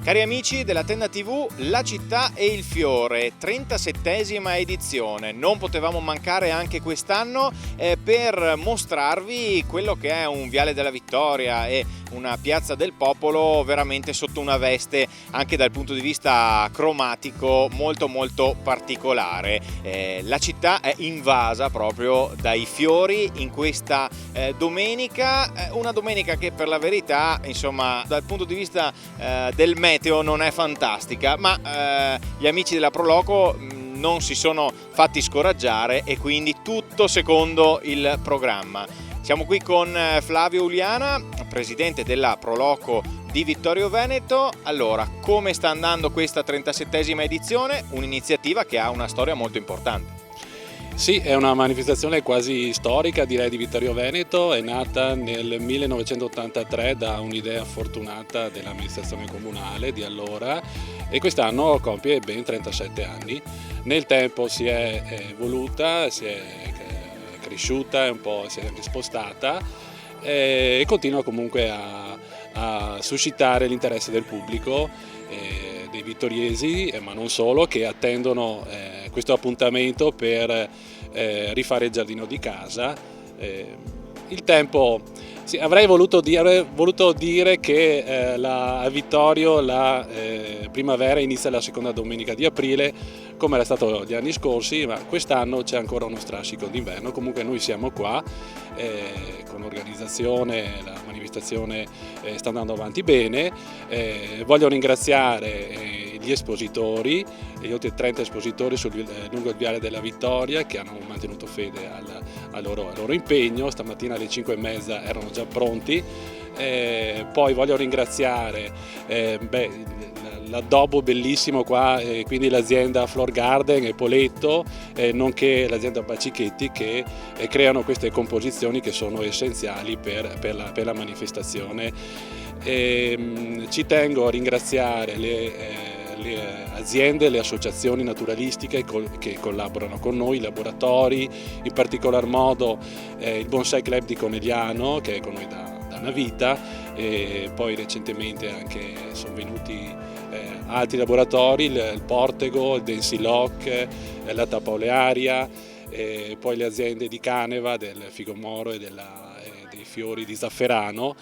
Cari amici della Tenda TV, La città e il fiore, 37esima edizione. Non potevamo mancare anche quest'anno per mostrarvi quello che è un Viale della Vittoria e una Piazza del Popolo veramente sotto una veste anche dal punto di vista cromatico molto particolare. La città è invasa proprio dai fiori in questa domenica, una domenica che per la verità, insomma, dal punto di vista del meteo non è fantastica, ma gli amici della Proloco non si sono fatti scoraggiare e quindi tutto secondo il programma. Siamo qui con Flavio Uliana, presidente della Proloco di Vittorio Veneto. Allora, come sta andando questa 37esima edizione? Un'iniziativa che ha una storia molto importante. Sì, è una manifestazione quasi storica, direi, di Vittorio Veneto. È nata nel 1983 da un'idea fortunata dell'amministrazione comunale di allora e quest'anno compie ben 37 anni. Nel tempo si è evoluta, si è cresciuta, si è anche spostata e continua comunque a suscitare l'interesse del pubblico, dei vittoriesi, ma non solo, che attendono questo appuntamento per rifare il giardino di casa. Il tempo, sì, avrei voluto dire che a Vittorio la primavera inizia la seconda domenica di aprile, come era stato gli anni scorsi, ma quest'anno c'è ancora uno strascico d'inverno. Comunque noi siamo qua con l'organizzazione, la manifestazione sta andando avanti bene. Voglio ringraziare gli espositori, gli oltre 30 espositori lungo il Viale della Vittoria che hanno mantenuto fede al loro impegno. Stamattina alle 5:30 erano già pronti. Poi voglio ringraziare l'addobbo bellissimo qua, quindi l'azienda Floor Garden e Poletto, nonché l'azienda Bacichetti, che creano queste composizioni che sono essenziali per la manifestazione. Ci tengo a ringraziare le aziende, le associazioni naturalistiche che collaborano con noi, i laboratori, in particolar modo il Bonsai Club di Conegliano, che è con noi da una vita, e poi recentemente anche sono venuti altri laboratori, il Portego, il Densiloc, la Tappa Olearia, poi le aziende di Caneva, del Figomoro e dei fiori di Zafferano.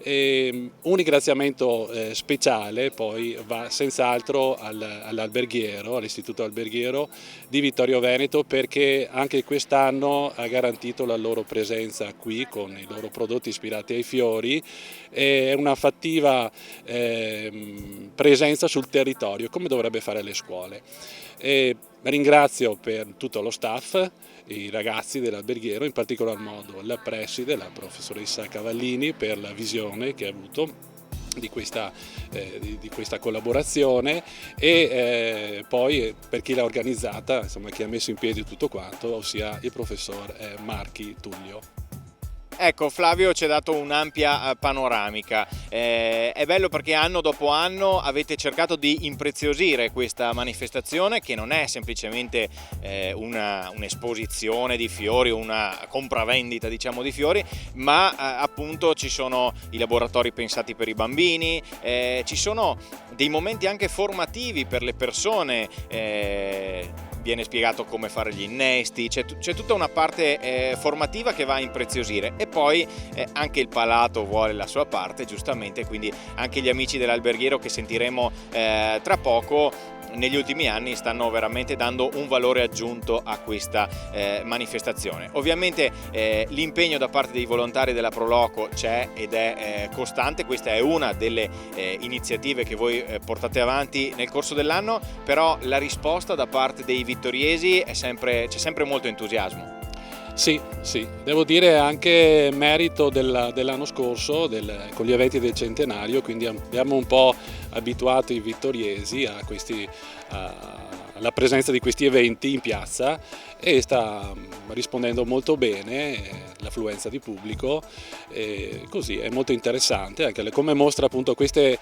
Un ringraziamento speciale poi va senz'altro all'alberghiero, all'Istituto Alberghiero di Vittorio Veneto, perché anche quest'anno ha garantito la loro presenza qui con i loro prodotti ispirati ai fiori e una fattiva presenza sul territorio, come dovrebbe fare le scuole. Ringrazio per tutto lo staff, i ragazzi dell'alberghiero, in particolar modo la preside, la professoressa Cavallini, per la visione che ha avuto di questa collaborazione e poi per chi l'ha organizzata, insomma, chi ha messo in piedi tutto quanto, ossia il professor Marchi Tullio. Ecco, Flavio ci ha dato un'ampia panoramica, è bello perché anno dopo anno avete cercato di impreziosire questa manifestazione, che non è semplicemente un'esposizione di fiori, una compravendita, diciamo, di fiori, ma appunto ci sono i laboratori pensati per i bambini, ci sono dei momenti anche formativi per le persone, viene spiegato come fare gli innesti, c'è tutta una parte formativa che va a impreziosire e poi anche il palato vuole la sua parte, giustamente, quindi anche gli amici dell'alberghiero che sentiremo tra poco negli ultimi anni stanno veramente dando un valore aggiunto a questa manifestazione. Ovviamente l'impegno da parte dei volontari della Proloco c'è ed è costante, questa è una delle iniziative che voi portate avanti nel corso dell'anno, però la risposta da parte dei vittoriesi c'è sempre molto entusiasmo. Sì, devo dire anche merito dell'anno scorso con gli eventi del centenario, quindi abbiamo un po' abituato i vittoriesi alla presenza di questi eventi in piazza e sta rispondendo molto bene, l'affluenza di pubblico, così è molto interessante, anche come mostra appunto questi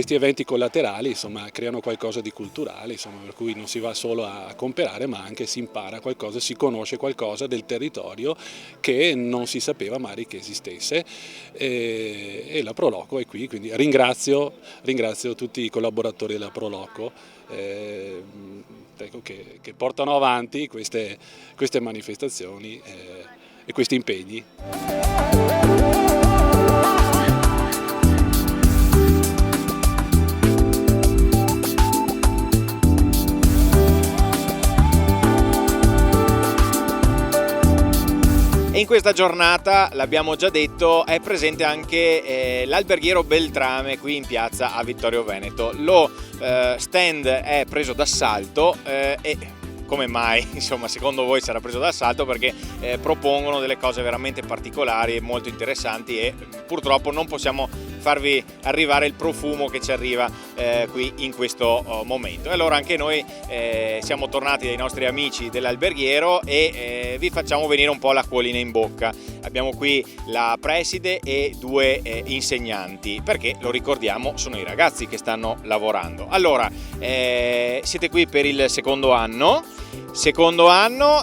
eventi collaterali, insomma, creano qualcosa di culturale, insomma, per cui non si va solo a comprare, ma anche si impara qualcosa, si conosce qualcosa del territorio che non si sapeva magari che esistesse, e la Proloco è qui, quindi ringrazio tutti i collaboratori della Proloco, ecco, che portano avanti queste manifestazioni e questi impegni. E in questa giornata, l'abbiamo già detto, è presente anche l'alberghiero Beltrame qui in piazza a Vittorio Veneto. Lo stand è preso d'assalto e come mai, insomma, secondo voi sarà preso d'assalto? Perché propongono delle cose veramente particolari e molto interessanti e purtroppo non possiamo farvi arrivare il profumo che ci arriva qui in questo momento. E allora anche noi siamo tornati dai nostri amici dell'alberghiero e vi facciamo venire un po' l'acquolina in bocca. Abbiamo qui la preside e due insegnanti, perché lo ricordiamo sono i ragazzi che stanno lavorando. Allora, siete qui per il secondo anno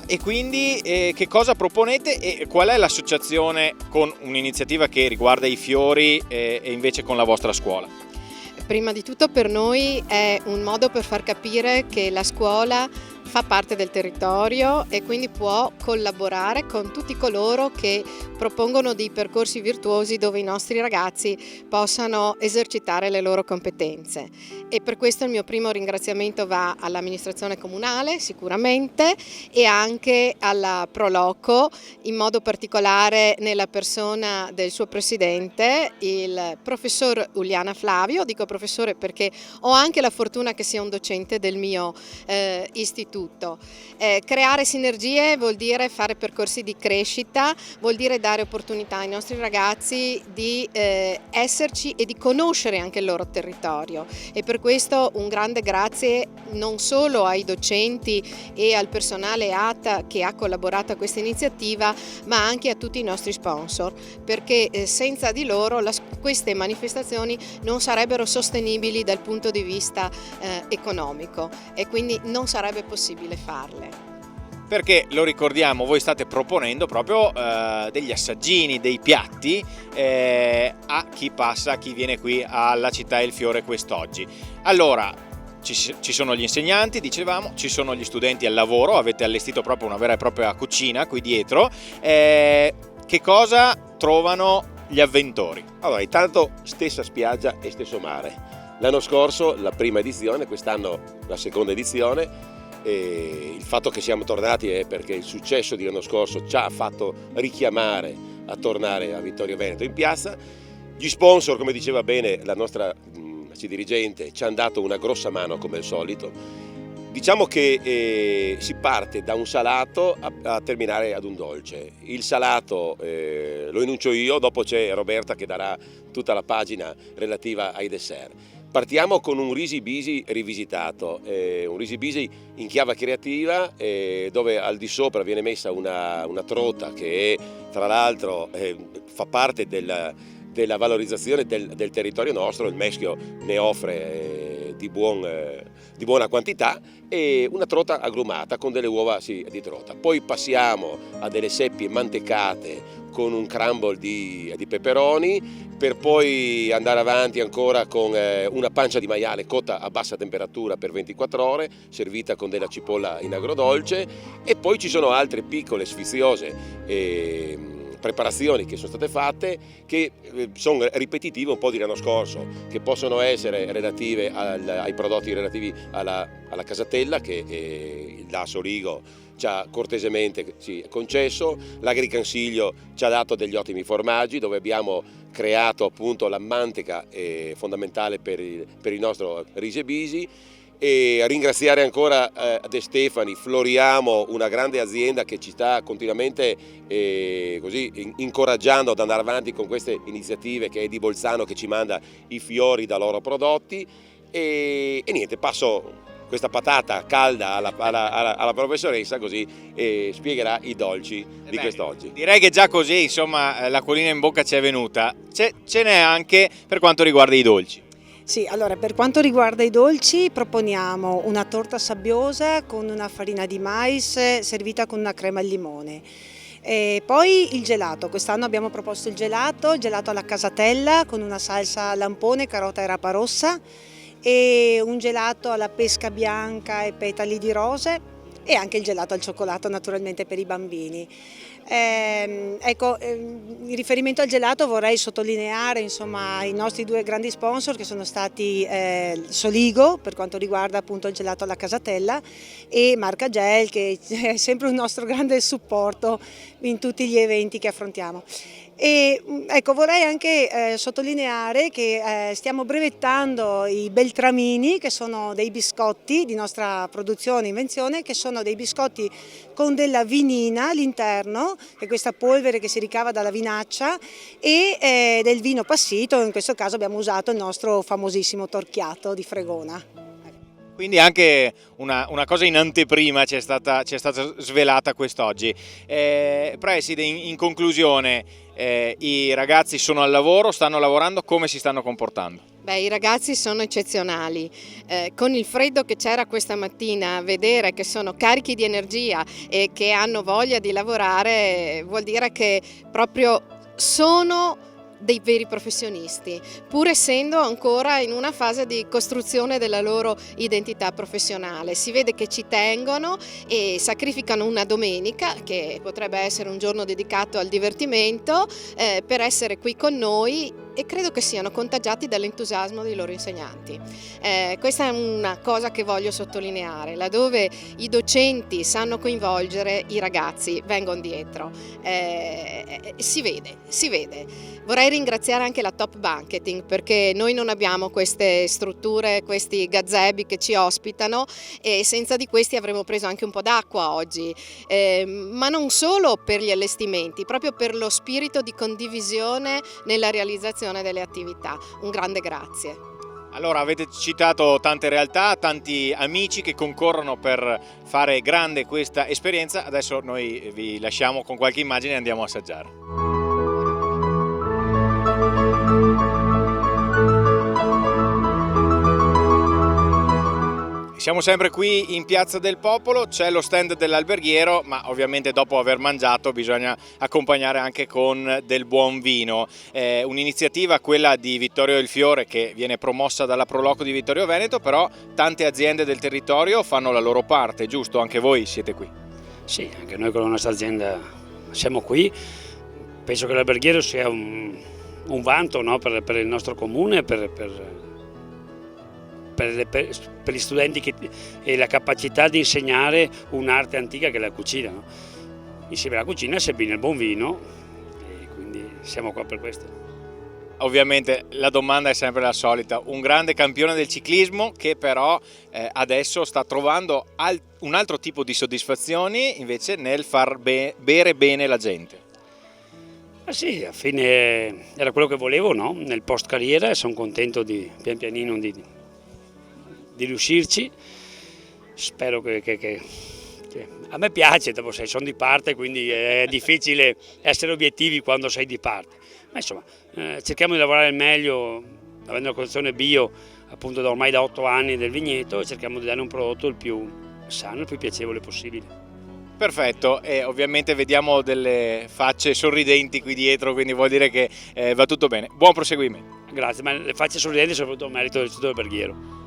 e quindi che cosa proponete e qual è l'associazione con un'iniziativa che riguarda i fiori e invece con la vostra scuola? Prima di tutto per noi è un modo per far capire che la scuola fa parte del territorio e quindi può collaborare con tutti coloro che propongono dei percorsi virtuosi dove i nostri ragazzi possano esercitare le loro competenze. E per questo il mio primo ringraziamento va all'amministrazione comunale sicuramente e anche alla Proloco, in modo particolare nella persona del suo presidente, il professor Uliana Flavio. Dico professore perché ho anche la fortuna che sia un docente del mio istituto. Creare sinergie vuol dire fare percorsi di crescita, vuol dire dare opportunità ai nostri ragazzi di esserci e di conoscere anche il loro territorio, e per questo un grande grazie non solo ai docenti e al personale ATA che ha collaborato a questa iniziativa, ma anche a tutti i nostri sponsor, perché senza di loro queste manifestazioni non sarebbero sostenibili dal punto di vista economico e quindi non sarebbe possibile farle. Perché, lo ricordiamo, voi state proponendo proprio degli assaggini, dei piatti a chi passa, a chi viene qui alla Città e il Fiore quest'oggi. Allora, ci sono gli insegnanti, dicevamo, ci sono gli studenti al lavoro, avete allestito proprio una vera e propria cucina qui dietro. Che cosa trovano gli avventori? Allora, intanto stessa spiaggia e stesso mare. L'anno scorso la prima edizione, quest'anno la seconda edizione. E il fatto che siamo tornati è perché il successo di l'anno scorso ci ha fatto richiamare a tornare a Vittorio Veneto in piazza. Gli sponsor, come diceva bene la nostra dirigente, ci hanno dato una grossa mano come al solito. Diciamo che si parte da un salato a terminare ad un dolce. Il salato lo enuncio io, dopo c'è Roberta che darà tutta la pagina relativa ai dessert. Partiamo con un Risi Bisi rivisitato, un Risi Bisi in chiave creativa, dove al di sopra viene messa una trota che tra l'altro fa parte della valorizzazione del territorio nostro. Il Meschio ne offre di buona quantità, e una trota agrumata con delle uova di trota. Poi passiamo a delle seppie mantecate con un crumble di peperoni, per poi andare avanti ancora con una pancia di maiale cotta a bassa temperatura per 24 ore, servita con della cipolla in agrodolce, e poi ci sono altre piccole sfiziose preparazioni che sono state fatte, che sono ripetitive un po' di l'anno scorso, che possono essere relative ai prodotti relativi alla casatella che il DAS Origo ci ha cortesemente concesso. l'Agriconsiglio ci ha dato degli ottimi formaggi, dove abbiamo creato appunto la manteca fondamentale per il nostro Rise Bisi. E ringraziare ancora De Stefani, Floriamo, una grande azienda che ci sta continuamente incoraggiando ad andare avanti con queste iniziative, che è di Bolzano che ci manda i fiori da loro prodotti. E niente, passo questa patata calda alla professoressa, così spiegherà i dolci di quest'oggi. Direi che già così, insomma, l'acquolina in bocca ci è venuta. Ce n'è anche per quanto riguarda i dolci. Sì, allora per quanto riguarda i dolci proponiamo una torta sabbiosa con una farina di mais servita con una crema al limone. E poi il gelato, quest'anno abbiamo proposto il gelato alla casatella con una salsa lampone, carota e rapa rossa, e un gelato alla pesca bianca e petali di rose, e anche il gelato al cioccolato naturalmente per i bambini. In riferimento al gelato vorrei sottolineare insomma i nostri due grandi sponsor che sono stati Soligo per quanto riguarda appunto il gelato alla casatella e Marca Gel, che è sempre un nostro grande supporto in tutti gli eventi che affrontiamo. E ecco, vorrei anche sottolineare che stiamo brevettando i Beltramini, che sono dei biscotti di nostra produzione e invenzione, che sono dei biscotti con della vinina all'interno, che è questa polvere che si ricava dalla vinaccia, e del vino passito. In questo caso abbiamo usato il nostro famosissimo torchiato di Fregona. Quindi anche una cosa in anteprima ci è stata svelata quest'oggi. Preside, in conclusione, i ragazzi sono al lavoro, stanno lavorando, come si stanno comportando? Beh, i ragazzi sono eccezionali, con il freddo che c'era questa mattina, vedere che sono carichi di energia e che hanno voglia di lavorare vuol dire che proprio sono dei veri professionisti, pur essendo ancora in una fase di costruzione della loro identità professionale. Si vede che ci tengono e sacrificano una domenica, che potrebbe essere un giorno dedicato al divertimento, per essere qui con noi, e credo che siano contagiati dall'entusiasmo dei loro insegnanti. Questa è una cosa che voglio sottolineare, laddove i docenti sanno coinvolgere i ragazzi, vengono dietro. Si vede. Vorrei ringraziare anche la Top Banqueting, perché noi non abbiamo queste strutture, questi gazebi che ci ospitano, e senza di questi avremmo preso anche un po' d'acqua oggi, ma non solo per gli allestimenti, proprio per lo spirito di condivisione nella realizzazione delle attività. Un grande grazie. Allora, avete citato tante realtà, tanti amici che concorrono per fare grande questa esperienza. Adesso noi vi lasciamo con qualche immagine e andiamo a assaggiare. Siamo sempre qui in Piazza del Popolo, c'è lo stand dell'alberghiero, ma ovviamente dopo aver mangiato bisogna accompagnare anche con del buon vino. Un'iniziativa, quella di Vittorio del Fiore, che viene promossa dalla Proloco di Vittorio Veneto, però tante aziende del territorio fanno la loro parte, giusto? Anche voi siete qui? Sì, anche noi con la nostra azienda siamo qui. Penso che l'alberghiero sia un vanto, no? per il nostro comune, per gli studenti e la capacità di insegnare un'arte antica che è la cucina. No? Insieme alla cucina si abbina il buon vino, e quindi siamo qua per questo. Ovviamente la domanda è sempre la solita, un grande campione del ciclismo che però adesso sta trovando un altro tipo di soddisfazioni invece nel far bere bene la gente. Sì, alla fine era quello che volevo, no? Nel post carriera, e sono contento pian pianino di riuscirci. Spero che a me piace, dopo sono di parte, quindi è difficile essere obiettivi quando sei di parte, ma insomma cerchiamo di lavorare al meglio, avendo una condizione bio appunto ormai da 8 anni del vigneto, e cerchiamo di dare un prodotto il più sano, il più piacevole possibile. Perfetto, e ovviamente vediamo delle facce sorridenti qui dietro, quindi vuol dire che va tutto bene. Buon proseguimento. Grazie, ma le facce sorridenti sono soprattutto merito del Istituto Alberghiero.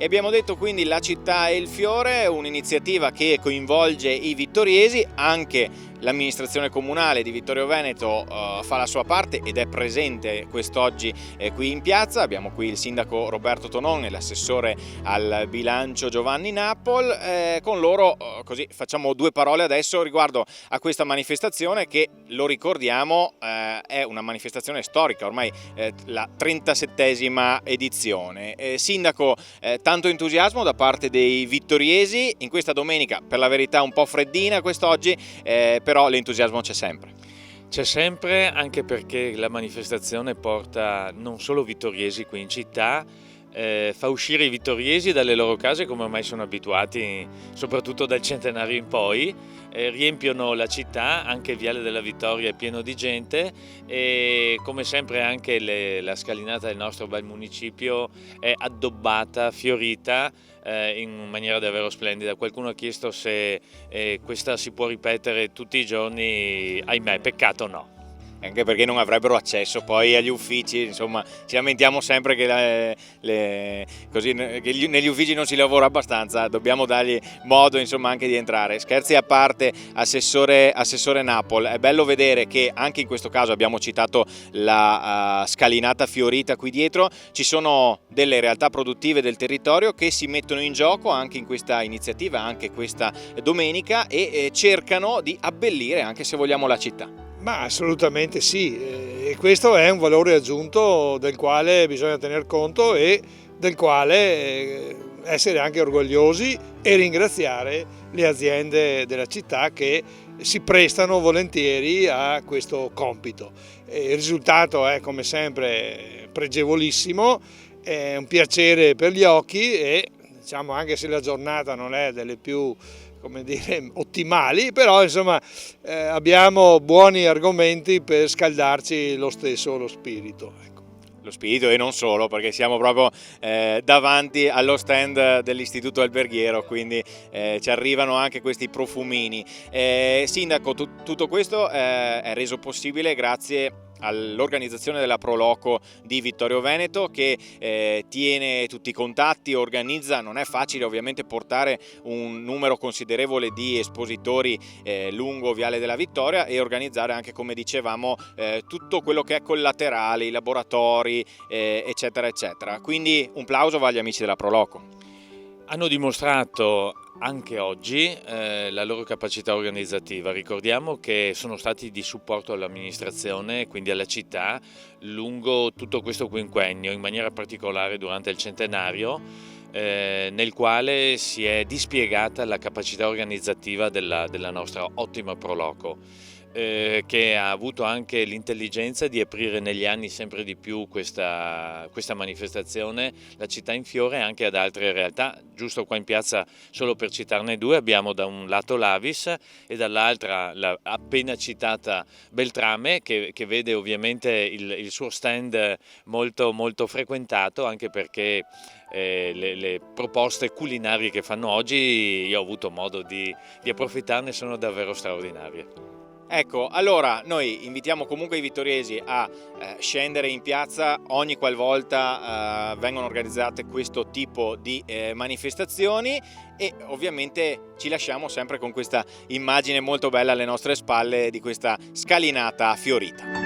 E abbiamo detto quindi La città e il fiore, un'iniziativa che coinvolge i vittoriesi, anche l'amministrazione comunale di Vittorio Veneto fa la sua parte ed è presente quest'oggi qui in piazza. Abbiamo qui il sindaco Roberto Tonon e l'assessore al bilancio Giovanni Napol. Con loro così facciamo due parole adesso riguardo a questa manifestazione che, lo ricordiamo, è una manifestazione storica, ormai la 37esima edizione. Sindaco, tanto entusiasmo da parte dei vittoriesi in questa domenica, per la verità un po' freddina quest'oggi, però l'entusiasmo c'è sempre. C'è sempre, anche perché la manifestazione porta non solo vittoriesi qui in città, fa uscire i vittoriesi dalle loro case come ormai sono abituati, soprattutto dal centenario in poi, riempiono la città, anche Viale della Vittoria è pieno di gente e come sempre anche la scalinata del nostro bel municipio è addobbata, fiorita, in maniera davvero splendida. Qualcuno ha chiesto se questa si può ripetere tutti i giorni, ahimè, peccato no. Anche perché non avrebbero accesso poi agli uffici, insomma ci lamentiamo sempre che, che negli uffici non si lavora abbastanza, dobbiamo dargli modo insomma anche di entrare. Scherzi a parte, assessore Napol, è bello vedere che anche in questo caso abbiamo citato la scalinata fiorita qui dietro, ci sono delle realtà produttive del territorio che si mettono in gioco anche in questa iniziativa, anche questa domenica, e cercano di abbellire, anche se vogliamo, la città. Ma assolutamente sì, e questo è un valore aggiunto del quale bisogna tener conto e del quale essere anche orgogliosi e ringraziare le aziende della città che si prestano volentieri a questo compito. Il risultato è come sempre pregevolissimo, è un piacere per gli occhi e diciamo, anche se la giornata non è delle più ottimali, però insomma abbiamo buoni argomenti per scaldarci lo stesso lo spirito. Lo spirito e non solo, perché siamo proprio davanti allo stand dell'Istituto Alberghiero, quindi ci arrivano anche questi profumini. Sindaco, tutto questo è reso possibile grazie all'organizzazione della Proloco di Vittorio Veneto, che tiene tutti i contatti, organizza. Non è facile ovviamente portare un numero considerevole di espositori lungo Viale della Vittoria e organizzare anche, come dicevamo, tutto quello che è collaterale, i laboratori, eccetera eccetera. Quindi un plauso va agli amici della Proloco. Hanno dimostrato anche oggi la loro capacità organizzativa. Ricordiamo che sono stati di supporto all'amministrazione, quindi alla città, lungo tutto questo quinquennio, in maniera particolare durante il centenario, nel quale si è dispiegata la capacità organizzativa della nostra ottima Proloco, che ha avuto anche l'intelligenza di aprire negli anni sempre di più questa manifestazione, La città in fiore, anche ad altre realtà. Giusto qua in piazza, solo per citarne due, abbiamo da un lato l'Avis e dall'altra la appena citata Beltrame, che vede ovviamente il suo stand molto, molto frequentato, anche perché le proposte culinarie che fanno oggi, io ho avuto modo di approfittarne, sono davvero straordinarie. Ecco, allora noi invitiamo comunque i vittoriesi a scendere in piazza ogni qualvolta vengono organizzate questo tipo di manifestazioni, e ovviamente ci lasciamo sempre con questa immagine molto bella alle nostre spalle di questa scalinata fiorita.